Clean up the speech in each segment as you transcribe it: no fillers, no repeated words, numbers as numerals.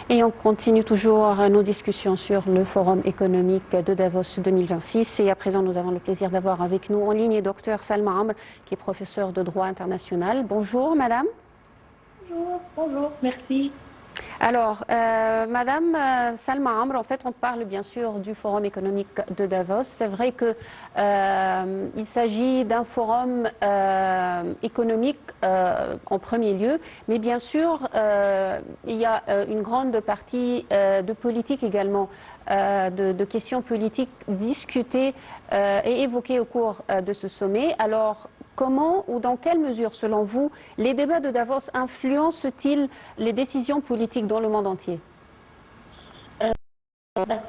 Et on continue toujours nos discussions sur le Forum économique de Davos 2026. Et à présent, nous avons le plaisir d'avoir avec nous en ligne Dr Salma Amr, qui est professeure de droit international. Bonjour, madame. Bonjour, merci. Alors, Madame Salma Amr, en fait, on parle bien sûr du Forum économique de Davos. C'est vrai qu'il s'agit d'un forum économique en premier lieu, mais bien sûr, il y a une grande partie de politique également, de questions politiques discutées et évoquées au cours de ce sommet. Alors, comment ou dans quelle mesure, selon vous, les débats de Davos influencent-ils les décisions politiques dans le monde entier?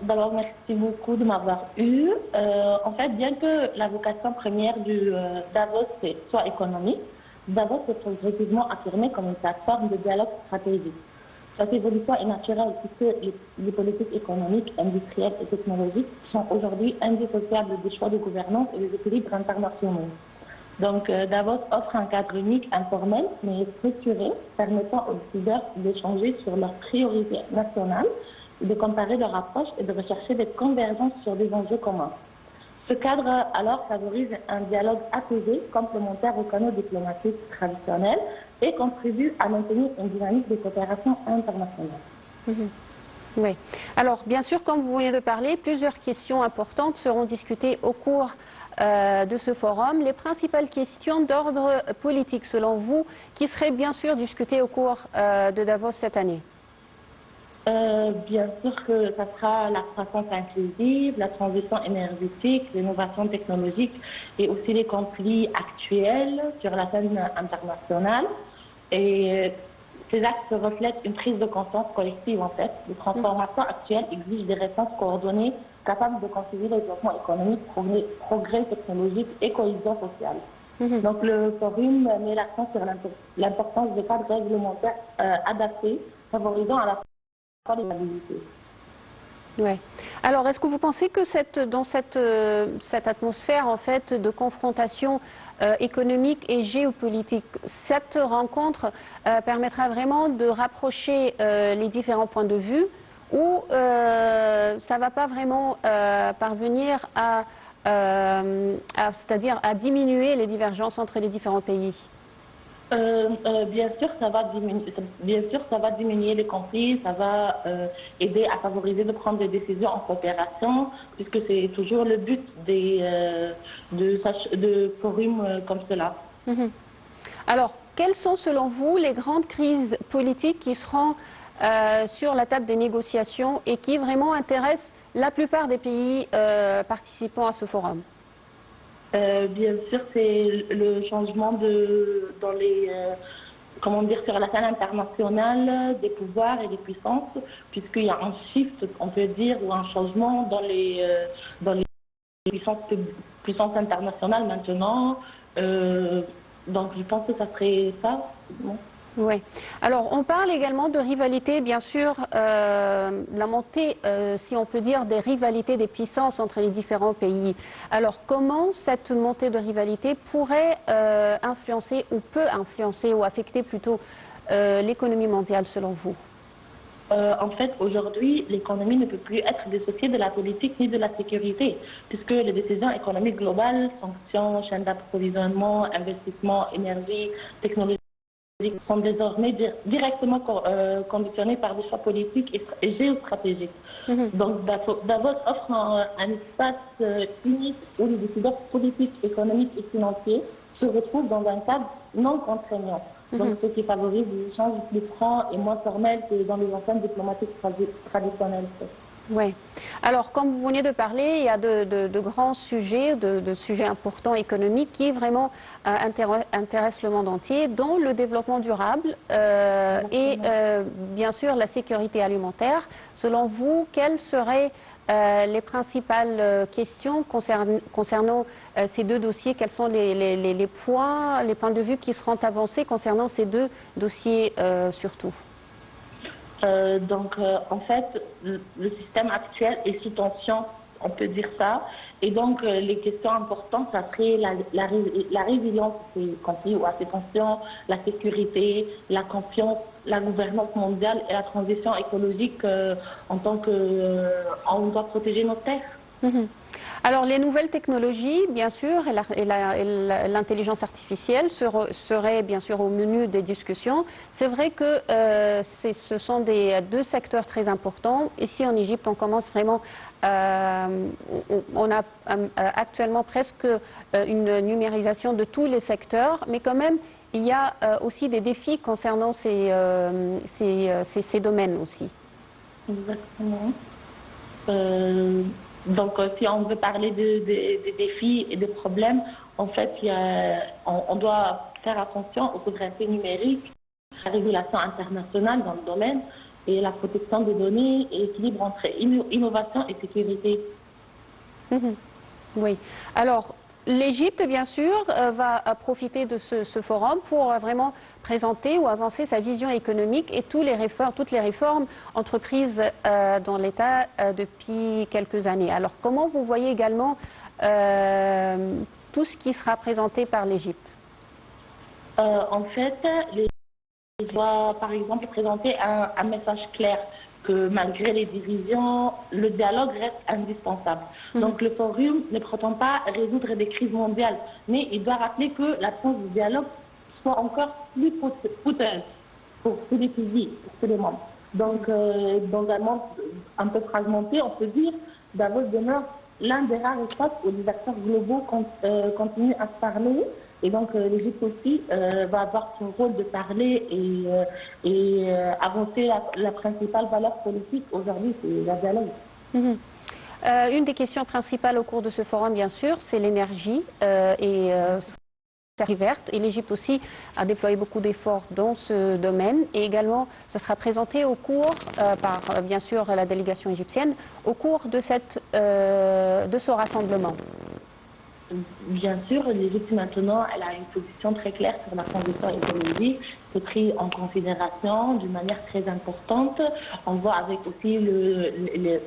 D'abord, merci beaucoup de m'avoir eu. En fait, bien que la vocation première du Davos soit économique, Davos est progressivement affirmé comme une plateforme de dialogue stratégique. Cette évolution est naturelle puisque les politiques économiques, industrielles et technologiques sont aujourd'hui indissociables des choix de gouvernance et des équilibres internationaux. Donc, Davos offre un cadre unique, informel, mais structuré, permettant aux décideurs d'échanger sur leurs priorités nationales, de comparer leurs approches et de rechercher des convergences sur des enjeux communs. Ce cadre, alors, favorise un dialogue apaisé, complémentaire aux canaux diplomatiques traditionnels et contribue à maintenir une dynamique de coopération internationale. Oui. Alors, bien sûr, comme vous venez de parler, plusieurs questions importantes seront discutées au cours de ce forum. Les principales questions d'ordre politique, selon vous, qui seraient bien sûr discutées au cours de Davos cette année? Bien sûr que ça sera la croissance inclusive, la transition énergétique, l'innovation technologique et aussi les conflits actuels sur la scène internationale. Et ces axes reflètent une prise de conscience collective en fait. Les transformations actuelles exigent des réponses coordonnées capables de concilier le développement économique, progrès technologique et cohésion sociale. Donc le forum met l'accent sur l'importance des cadres réglementaires adaptés, favorisant à la fois les habilités. Ouais. Alors, est-ce que vous pensez que dans cette atmosphère en fait de confrontation économique et géopolitique, cette rencontre permettra vraiment de rapprocher les différents points de vue, ou ça ne va pas vraiment parvenir c'est-à-dire à diminuer les divergences entre les différents pays? Bien sûr, ça va diminuer les conflits, ça va aider à favoriser de prendre des décisions en coopération, puisque c'est toujours le but de forums comme cela. Alors, quelles sont selon vous les grandes crises politiques qui seront sur la table des négociations et qui vraiment intéressent la plupart des pays participants à ce forum? Bien sûr, c'est le changement sur la scène internationale des pouvoirs et des puissances, puisqu'il y a un shift, on peut dire, ou un changement dans les puissances internationales maintenant. Donc, je pense que ça serait ça. Bon. Oui. Alors, on parle également de rivalité, bien sûr, la montée, si on peut dire, des rivalités des puissances entre les différents pays. Alors, comment cette montée de rivalité pourrait influencer, ou peut influencer, ou affecter plutôt l'économie mondiale, selon vous? En fait, aujourd'hui, l'économie ne peut plus être dissociée de la politique ni de la sécurité, puisque les décisions économiques globales, sanctions, chaînes d'approvisionnement, investissements, énergie, technologie, sont désormais directement conditionnés par des choix politiques et géostratégiques. Donc Davos offre un espace unique où les décideurs politiques, économiques et financiers se retrouvent dans un cadre non contraignant. Donc ce qui favorise des échanges plus francs et moins formels que dans les enceintes diplomatiques traditionnelles. Oui. Alors, comme vous venez de parler, il y a de grands sujets, de sujets importants économiques qui vraiment intéressent le monde entier, dont le développement durable et bien sûr la sécurité alimentaire. Selon vous, quelles seraient les principales questions concernant ces deux dossiers? Quels sont les points de vue qui seront avancés concernant ces deux dossiers surtout? En fait, le système actuel est sous tension on peut dire ça. Et donc, les questions importantes, ça serait la résilience de ces conflits ou à ces tensions, la sécurité, la confiance, la gouvernance mondiale et la transition écologique en tant que on doit protéger nos terres. Mhm. Alors les nouvelles technologies, bien sûr, et l'intelligence artificielle seraient bien sûr au menu des discussions. C'est vrai que ce sont deux secteurs très importants. Ici en Égypte, on commence vraiment, on a actuellement presque une numérisation de tous les secteurs, mais quand même, il y a aussi des défis concernant ces domaines aussi. Exactement. Donc, si on veut parler des défis et des problèmes, en fait, on doit faire attention aux souverainetés numériques, la régulation internationale dans le domaine et la protection des données et l'équilibre entre innovation et sécurité. Oui. Alors, l'Égypte, bien sûr, va profiter de ce forum pour vraiment présenter ou avancer sa vision économique et toutes les réformes entreprises dans l'État depuis quelques années. Alors, comment vous voyez également tout ce qui sera présenté par l'Égypte? En fait, il doit, par exemple, présenter un message clair que malgré les divisions, le dialogue reste indispensable. Donc le forum ne prétend pas résoudre des crises mondiales, mais il doit rappeler que l'absence du dialogue soit encore plus coûteuse pour tous les pays, pour tous les membres. Donc dans un monde un peu fragmenté, on peut dire, Davos demeure l'un des rares espaces où les acteurs globaux continuent à se parler. Et donc l'Égypte aussi va avoir son rôle de parler et avancer la principale valeur politique aujourd'hui, c'est la dialogue. Une des questions principales au cours de ce forum, bien sûr, c'est l'énergie verte. Et l'Égypte aussi a déployé beaucoup d'efforts dans ce domaine. Et également, ce sera présenté au cours, par bien sûr la délégation égyptienne, au cours de ce rassemblement. Bien sûr, l'Égypte maintenant, elle a une position très claire sur la transition écologique, c'est pris en considération d'une manière très importante. On voit avec aussi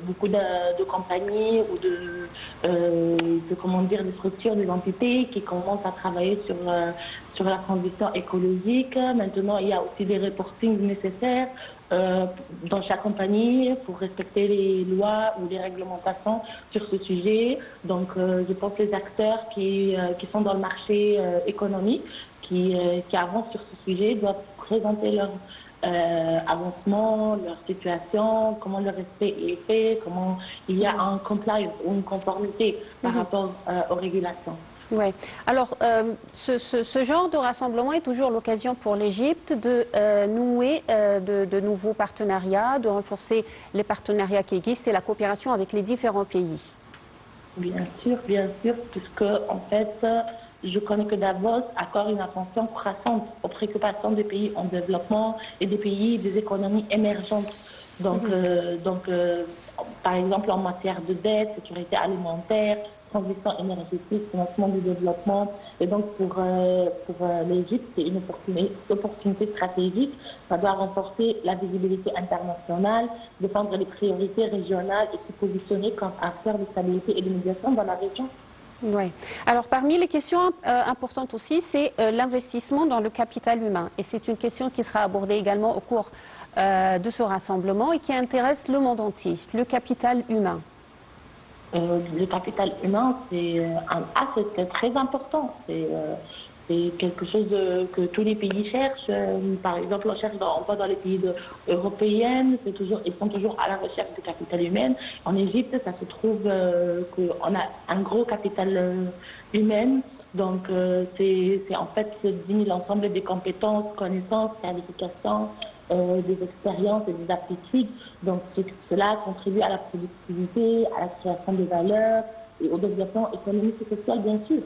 beaucoup de compagnies ou comment dire, des structures, des entités qui commencent à travailler sur la transition écologique. Maintenant, il y a aussi des reportings nécessaires dans chaque compagnie pour respecter les lois ou les réglementations sur ce sujet. Donc, je pense que les acteurs qui sont dans le marché économique, qui avancent sur ce sujet, doivent présenter leur avancement, leur situation, comment le respect est fait, comment il y a un compliance ou une conformité par rapport aux régulations. Oui. Alors, ce genre de rassemblement est toujours l'occasion pour l'Égypte de nouer de nouveaux partenariats, de renforcer les partenariats qui existent et la coopération avec les différents pays. Bien sûr, puisque en fait, je connais que Davos accorde une attention croissante aux préoccupations des pays en développement et des pays des économies émergentes. Donc, par exemple, en matière de dette, sécurité alimentaire, transition énergétique, financement du développement. Et donc, pour l'Égypte, c'est une opportunité stratégique. Ça doit renforcer la visibilité internationale, défendre les priorités régionales et se positionner comme acteur de stabilité et de médiation dans la région. Oui. Alors, parmi les questions importantes aussi, c'est l'investissement dans le capital humain. Et c'est une question qui sera abordée également au cours de ce rassemblement et qui intéresse le monde entier, le capital humain. Le capital humain, c'est un asset très important. C'est quelque chose que tous les pays cherchent. Par exemple, on voit dans les pays européens, ils sont toujours à la recherche du capital humain. En Égypte, ça se trouve qu'on a un gros capital humain. Donc, c'est en fait l'ensemble des compétences, connaissances, qualifications, des expériences et des aptitudes. Donc, cela contribue à la productivité, à la création de valeur et au développement économique et social, bien sûr.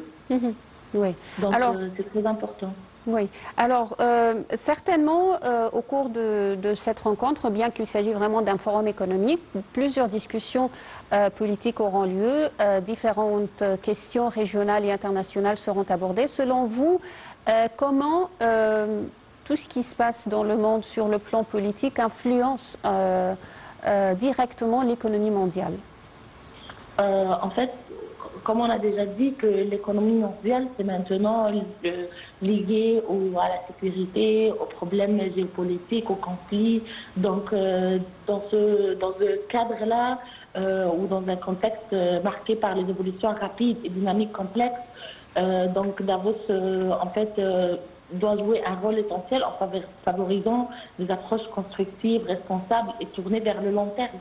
Oui. Donc, c'est très important. Oui. Alors, certainement, au cours de cette rencontre, bien qu'il s'agisse vraiment d'un forum économique, plusieurs discussions politiques auront lieu, différentes questions régionales et internationales seront abordées. Selon vous, comment tout ce qui se passe dans le monde sur le plan politique influence directement l'économie mondiale? En fait, comme on a déjà dit que l'économie mondiale, c'est maintenant lié à la sécurité, aux problèmes géopolitiques, aux conflits. Donc, dans ce cadre-là, ou dans un contexte marqué par les évolutions rapides et dynamiques complexes, donc Davos, en fait, doit jouer un rôle essentiel en favorisant des approches constructives, responsables et tournées vers le long terme.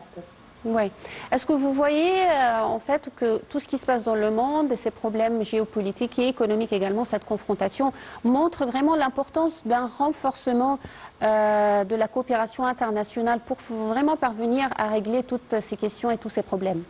Oui. Est-ce que vous voyez en fait que tout ce qui se passe dans le monde, ces problèmes géopolitiques et économiques également, cette confrontation, montre vraiment l'importance d'un renforcement de la coopération internationale pour vraiment parvenir à régler toutes ces questions et tous ces problèmes?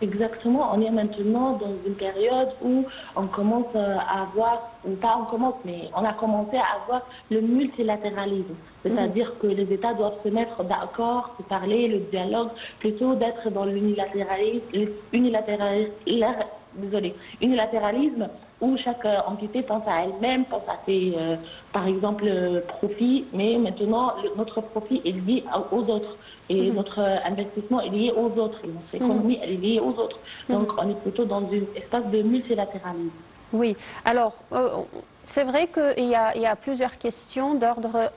Exactement, on est maintenant dans une période où on commence à avoir, ou pas on commence, mais on a commencé à avoir le multilatéralisme. C'est-à-dire que les États doivent se mettre d'accord, se parler, le dialogue, plutôt d'être dans unilatéralisme où chaque entité pense à elle-même, pense à ses, par exemple, profits, mais maintenant, notre profit est lié aux autres et notre investissement est lié aux autres, et notre économie elle est liée aux autres. Donc, on est plutôt dans un espace de multilatéralisme. Oui, alors, c'est vrai qu'il y a plusieurs questions d'ordre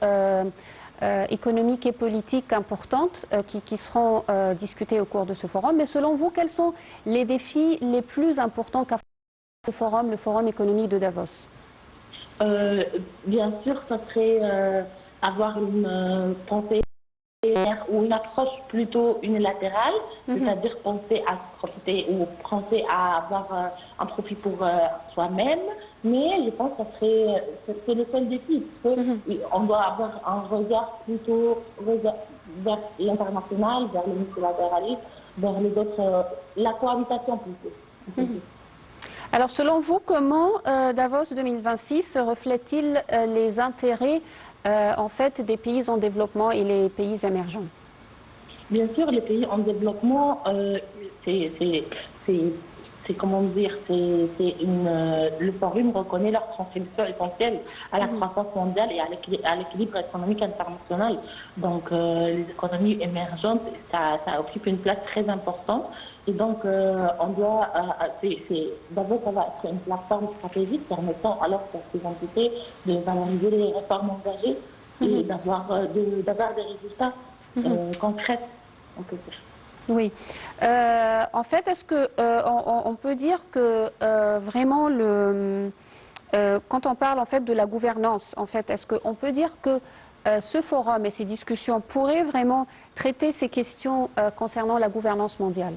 économique et politique importantes qui seront discutées au cours de ce forum, mais selon vous, quels sont les défis les plus importants qu'a le forum économique de Davos? Bien sûr, ça serait avoir une pensée ou une approche plutôt unilatérale, c'est-à-dire penser à profiter ou penser à avoir un profit pour soi-même, mais je pense que c'est le seul défi. On doit avoir un regard plutôt vers l'international, vers le multilatéralisme, vers les autres, la cohabitation plutôt. Alors, selon vous, comment Davos 2026 reflète-t-il les intérêts en fait des pays en développement et les pays émergents? Bien sûr, les pays en développement, c'est comment dire, le forum reconnaît leur contribution essentielle à la croissance mondiale et à l'équilibre économique international. Donc, les économies émergentes, ça occupe une place très importante. Et donc, on doit, d'abord, ça va être une plateforme stratégique permettant alors à ces entités de valoriser les réformes engagées et d'avoir des résultats concrets. Oui. En fait, est-ce que on peut dire que vraiment quand on parle en fait de la gouvernance, en fait, est-ce qu'on peut dire que ce forum et ces discussions pourraient vraiment traiter ces questions concernant la gouvernance mondiale?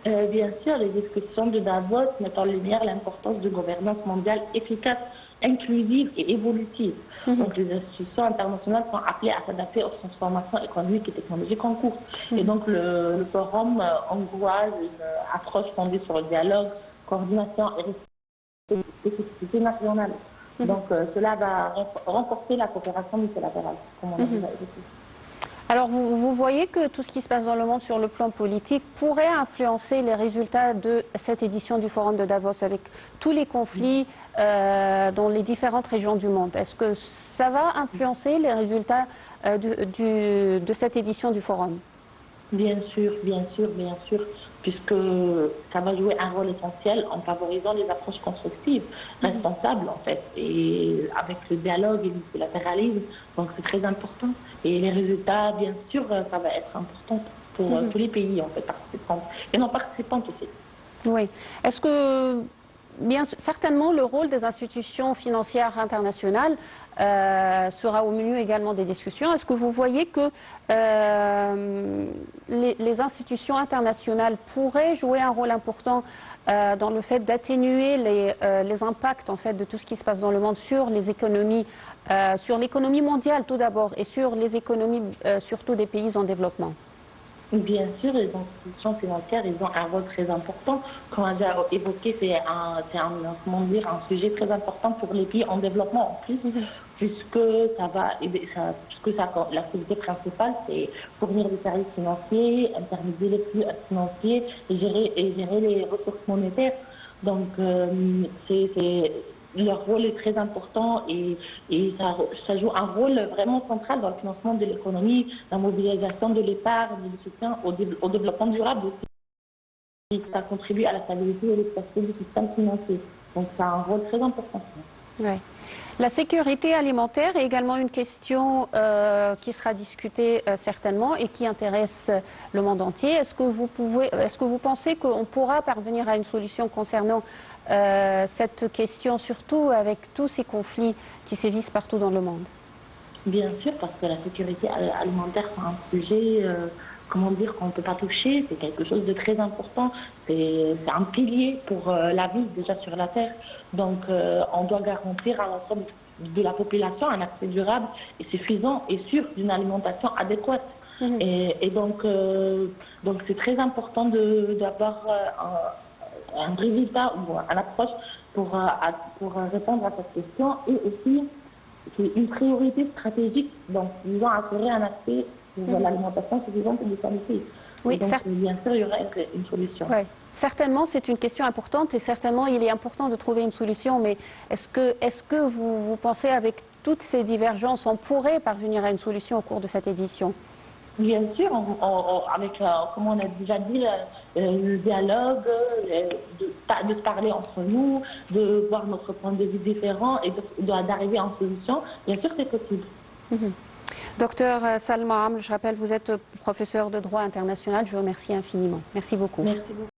Bien sûr, les discussions de Davos mettent en lumière l'importance de gouvernance mondiale efficace, inclusive et évolutive. Donc, les institutions internationales sont appelées à s'adapter aux transformations économiques et technologiques en cours. Et donc, le forum encourage une approche fondée sur le dialogue, coordination et spécificité nationale. Donc, cela va renforcer la coopération multilatérale, comme on a déjà évoqué. Alors, vous voyez que tout ce qui se passe dans le monde sur le plan politique pourrait influencer les résultats de cette édition du Forum de Davos avec tous les conflits dans les différentes régions du monde. Est-ce que ça va influencer les résultats de cette édition du Forum? Bien sûr, bien sûr, bien sûr, puisque ça va jouer un rôle essentiel en favorisant les approches constructives, responsables en fait, et avec le dialogue et le multilatéralisme, donc c'est très important. Et les résultats, bien sûr, ça va être important pour tous les pays en fait, participants et non participantes aussi. Oui. Est-ce que bien certainement, le rôle des institutions financières internationales sera au milieu également des discussions. Est-ce que vous voyez que les institutions internationales pourraient jouer un rôle important dans le fait d'atténuer les impacts en fait, de tout ce qui se passe dans le monde sur les économies, sur l'économie mondiale tout d'abord et sur les économies surtout des pays en développement? Bien sûr, les institutions financières, ils ont un rôle très important. Comme on a évoqué, c'est un sujet très important pour les pays en développement en plus, puisque l'activité principale, c'est fournir des services financiers, intermédier les flux financiers et gérer les ressources monétaires. Donc, leur rôle est très important et ça joue un rôle vraiment central dans le financement de l'économie, la mobilisation de l'épargne, le soutien au développement durable aussi. ça contribue à la stabilité et l'efficacité du système financier. Donc ça a un rôle très important. Ouais. La sécurité alimentaire est également une question qui sera discutée certainement et qui intéresse le monde entier. Est-ce que vous pensez qu'on pourra parvenir à une solution concernant cette question, surtout avec tous ces conflits qui sévissent partout dans le monde? Bien sûr, parce que la sécurité alimentaire, c'est un sujet, comment dire, qu'on ne peut pas toucher. C'est quelque chose de très important. C'est un pilier pour la vie déjà sur la Terre. Donc, on doit garantir à l'ensemble de la population un accès durable et suffisant et sûr d'une alimentation adéquate. Mhm. Et donc c'est très important d'avoir un résultat ou une approche pour répondre à cette question et aussi c'est une priorité stratégique, donc visant à assurer un accès pour l'alimentation suffisante et de qualité. Oui, et donc, bien sûr, il y aura une solution. Ouais. Certainement, c'est une question importante et certainement, il est important de trouver une solution. Mais est-ce que vous pensez, avec toutes ces divergences, on pourrait parvenir à une solution au cours de cette édition? Bien sûr, avec, comme on a déjà dit, le dialogue, de se parler entre nous, de voir notre point de vue différent et d'arriver à une solution, bien sûr, c'est possible. Docteur Salma Amr, je rappelle, vous êtes professeur de droit international. Je vous remercie infiniment. Merci beaucoup. Merci beaucoup.